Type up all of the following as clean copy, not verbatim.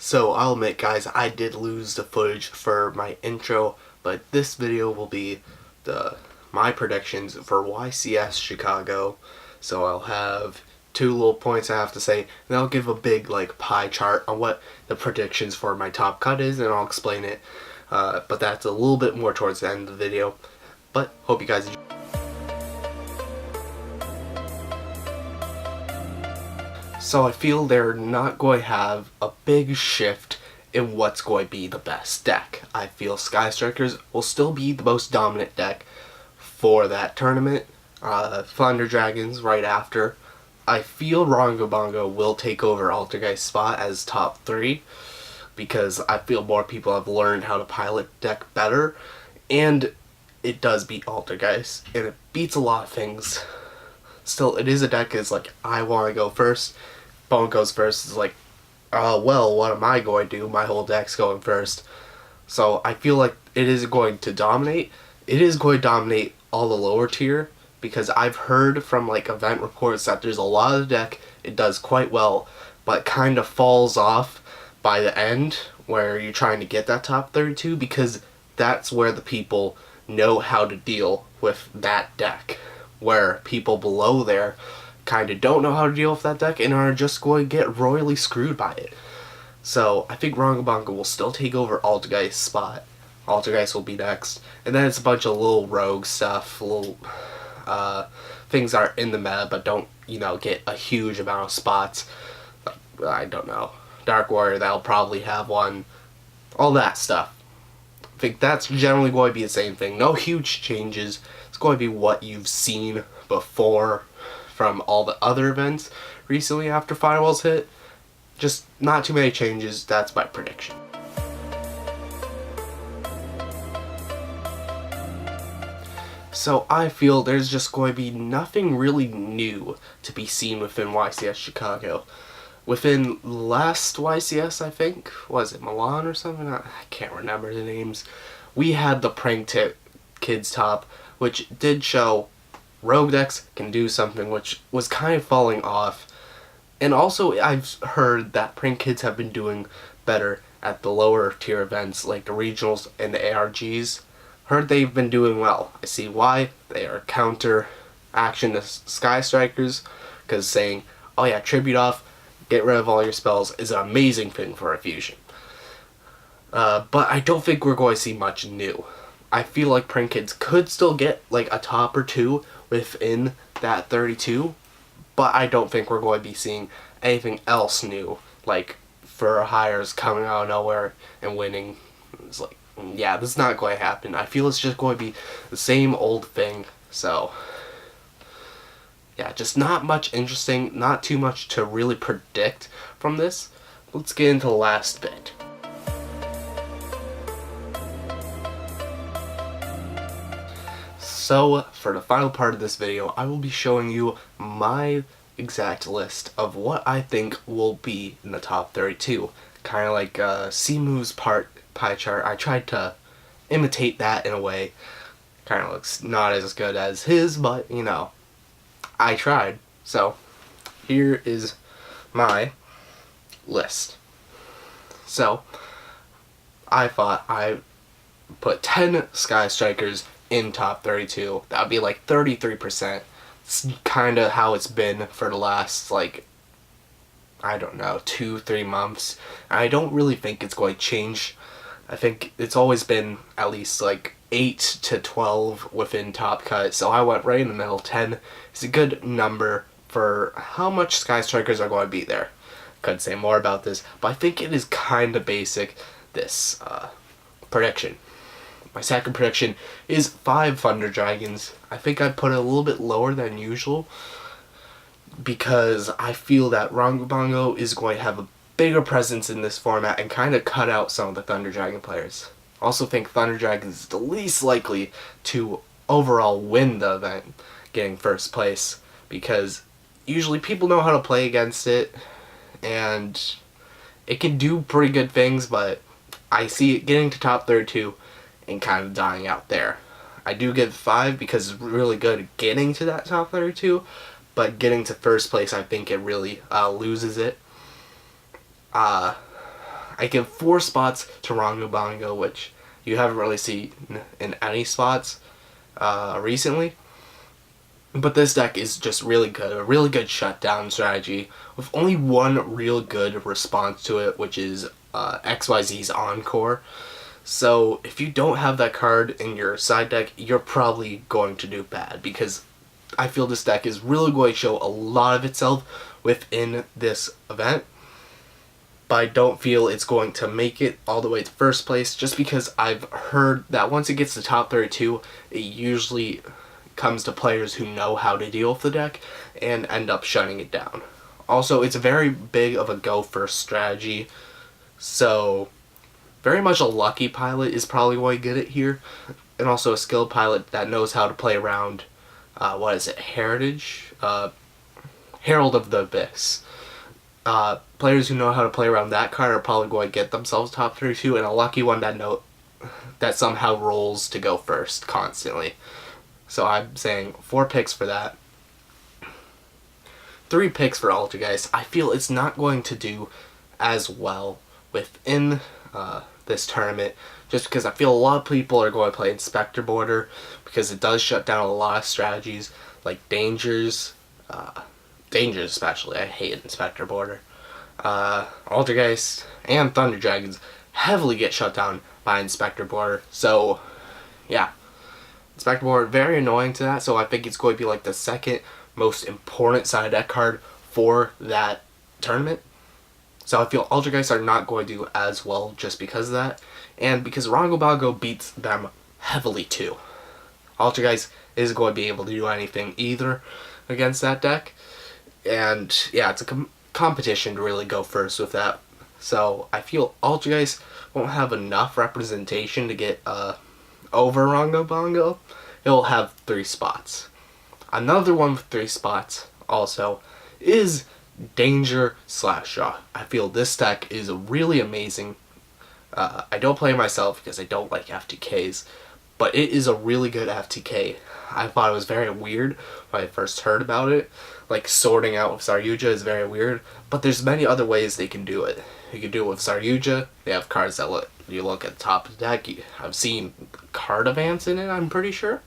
So I'll admit, guys, I did lose the footage for my intro, but this video will be my predictions for YCS Chicago. So I'll have two little points I have to say, and I'll give a big pie chart on what the predictions for my top cut is, and I'll explain it. But that's a little bit more towards the end of the video. But hope you guys enjoy. So I feel they're not going to have a big shift in what's going to be the best deck. I feel Sky Strikers will still be the most dominant deck for that tournament. Thunder Dragons right after. I feel Rank-Up-YGO will take over Altergeist's spot as top 3 because I feel more people have learned how to pilot deck better, and it does beat Altergeist, and it beats a lot of things. Still, it is a deck is I want to go first. Bone goes first is well, what am I going to do? My whole deck's going first. So I feel like it is going to dominate. It is going to dominate all the lower tier, because I've heard from event reports that there's a lot of the deck, it does quite well, but kind of falls off by the end where you're trying to get that top 32, because that's where the people know how to deal with that deck. Where people below there kind of don't know how to deal with that deck and are just going to get royally screwed by it. So I think Rank-Up-YGO will still take over Altergeist's spot. Altergeist will be next. And then it's a bunch of little rogue stuff, little things that are in the meta but don't, get a huge amount of spots. I don't know. Dark Warrior, that'll probably have one. All that stuff. I think that's generally going to be the same thing. No huge changes. It's going to be what you've seen before from all the other events recently after Firewalls hit. Just not too many changes. That's my prediction. So I feel there's just going to be nothing really new to be seen within YCS Chicago. Within last YCS, I think, was it Milan or something? I can't remember the names. We had the Prank Kids top, which did show rogue decks can do something, which was kind of falling off. And also, I've heard that Prank Kids have been doing better at the lower tier events like the regionals and the ARGs. Heard they've been doing well. I see why. They are counter action to Sky Strikers, because saying, oh yeah, tribute off, get rid of all your spells is an amazing thing for a fusion. But I don't think we're going to see much new. I feel like Prank Kids could still get a top or two within that 32, but I don't think we're going to be seeing anything else new, for hires coming out of nowhere and winning. It's yeah, this is not going to happen. I feel it's just going to be the same old thing. So yeah, just not much interesting, not too much to really predict from this. Let's get into the last bit. So for the final part of this video, I will be showing you my exact list of what I think will be in the top 32. Kind of like Simu's pie chart. I tried to imitate that in a way. Kind of looks not as good as his, but I tried. So here is my list. So I thought I put 10 Sky Strikers in top 32. That would be 33%. It's kind of how it's been for the last I don't know, 2-3 months. I don't really think it's going to change. I think it's always been at least 8 to 12 within top cut, so I went right in the middle. 10 is a good number for how much Sky Strikers are going to be there. Couldn't say more about this, but I think it is kind of basic, this prediction. My second prediction is 5 Thunder Dragons. I think I put it a little bit lower than usual, because I feel that Rank-Up-YGO is going to have a bigger presence in this format and kind of cut out some of the Thunder Dragon players. I also think Thunder Dragon is the least likely to overall win the event, getting first place, because usually people know how to play against it, and it can do pretty good things, but I see it getting to top 32 and kind of dying out there. I do give 5 because it's really good at getting to that top 32, but getting to first place, I think it really loses it. I give 4 spots to Rank-Up-YGO, which you haven't really seen in any spots recently. But this deck is just really good, a really good shutdown strategy with only one real good response to it, which is XYZ's Encore. So if you don't have that card in your side deck, you're probably going to do bad, because I feel this deck is really going to show a lot of itself within this event. But I don't feel it's going to make it all the way to first place, just because I've heard that once it gets to top 32, it usually comes to players who know how to deal with the deck and end up shutting it down. Also, it's very big of a go first strategy, so very much a lucky pilot is probably going to get it here, and also a skilled pilot that knows how to play around Herald of the Abyss. Players who know how to play around that card are probably going to get themselves top 32, and a lucky one that somehow rolls to go first constantly. So I'm saying 4 picks for that. 3 picks for Altergeist. I feel it's not going to do as well within this tournament, just because I feel a lot of people are going to play Inspector Border, because it does shut down a lot of strategies like Dangers. Dangers especially. I hate Inspector Border. Altergeist and Thunder Dragons heavily get shut down by Inspector Border. So, yeah. Inspector Border, very annoying to that, so I think it's going to be like the second most important side deck card for that tournament. So I feel Altergeist are not going to do as well just because of that, and because Rank-Up-YGO beats them heavily too. Altergeist isn't going to be able to do anything either against that deck, and yeah, it's a competition to really go first with that. So I feel Altergeist won't have enough representation to get over Rank-Up-YGO. It'll have 3 spots. Another one with 3 spots also is Danger Slapshot. I feel this deck is really amazing. I don't play myself because I don't like FTKs, but it is a really good FTK. I thought it was very weird when I first heard about it. Like, sorting out with Saryuja is very weird, but there's many other ways they can do it. You can do it with Saryuja. They have cards that you look at the top of the deck. I've seen card advance in it, I'm pretty sure.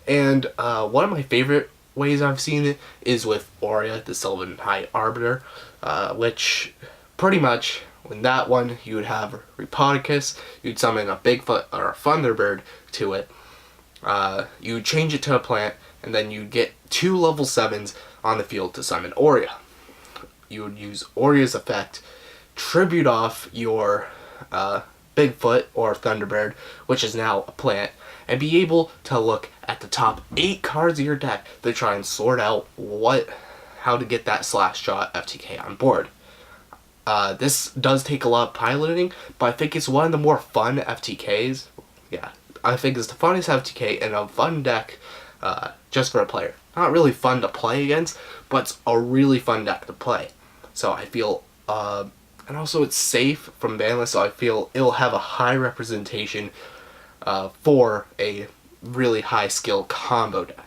And one of my favorite ways I've seen it is with Aurea, the Sylvan High Arbiter, which pretty much, when that one, you would have Repodicus, you'd summon a Bigfoot or a Thunderbird to it, you would change it to a plant, and then you'd get 2 level 7s on the field to summon Aurea. You would use Aurea's effect, tribute off your Bigfoot or Thunderbird, which is now a plant, and be able to look at the top 8 cards of your deck to try and sort out how to get that Slapshot FTK on board. This does take a lot of piloting, but I think it's one of the more fun FTKs. Yeah, I think it's the funnest FTK and a fun deck just for a player. Not really fun to play against, but it's a really fun deck to play. So I feel, and also it's safe from banlist, so I feel it'll have a high representation for a really high skill combo deck.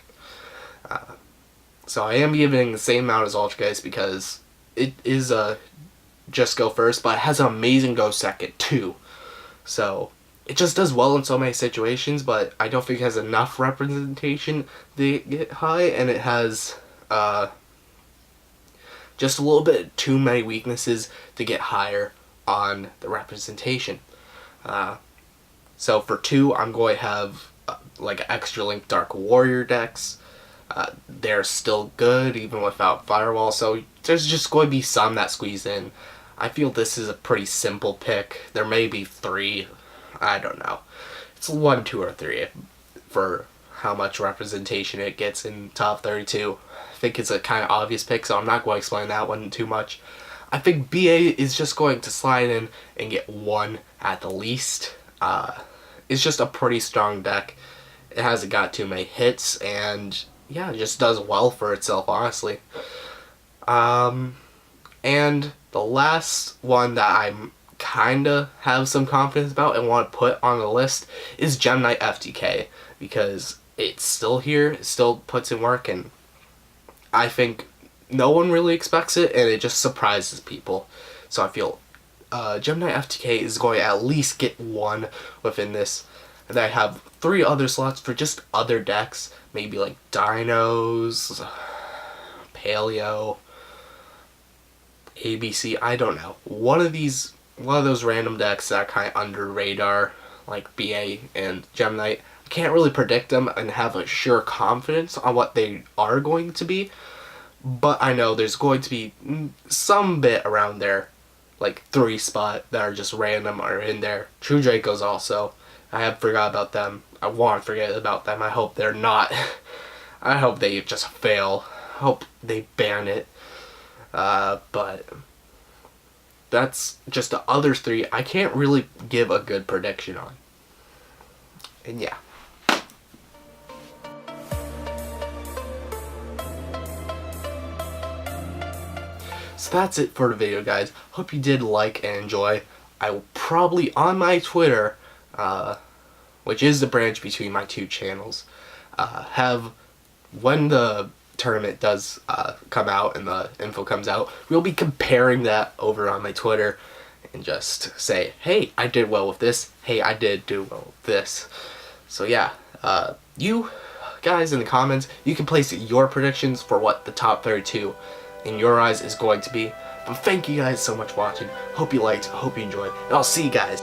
So I am giving the same amount as Altergeist because it is a just go first, but it has an amazing go second too. So it just does well in so many situations, but I don't think it has enough representation to get high, and it has just a little bit too many weaknesses to get higher on the representation. So for 2, I'm going to have like Extra Link Dark Warrior decks. They're still good even without Firewall, so there's just going to be some that squeeze in. I feel this is a pretty simple pick. There may be 3, I don't know. It's 1, 2, or 3 for how much representation it gets in top 32. I think it's a kind of obvious pick, so I'm not going to explain that one too much. I think BA is just going to slide in and get 1 at the least. It's just a pretty strong deck. It hasn't got too many hits, and yeah, it just does well for itself, honestly. And the last one that I'm kinda have some confidence about and want to put on the list is Gem Knight FTK, because it's still here, it still puts in work, and I think no one really expects it, and it just surprises people. So I feel Gemini FTK is going to at least get one within this. And I have 3 other slots for just other decks, maybe like Dinos, Paleo, ABC, I don't know. One of those random decks that are kind of under radar, like BA and Gemini. I can't really predict them and have a sure confidence on what they are going to be, but I know there's going to be some bit around there, like 3 spot that are just random are in there. True Dracos also. I have forgot about them. I want to forget about them. I hope they're not. I hope they just fail. I hope they ban it. But that's just the other 3 I can't really give a good prediction on. And yeah. So that's it for the video, guys. Hope you did like and enjoy. I will probably on my Twitter, which is the branch between my 2 channels, have, when the tournament does come out and the info comes out, we'll be comparing that over on my Twitter and just say, hey, I did well with this, hey, I did do well with this. So yeah, you guys in the comments, you can place your predictions for what the top 32 in your eyes is going to be. But thank you guys so much for watching. Hope you liked, hope you enjoyed, and I'll see you guys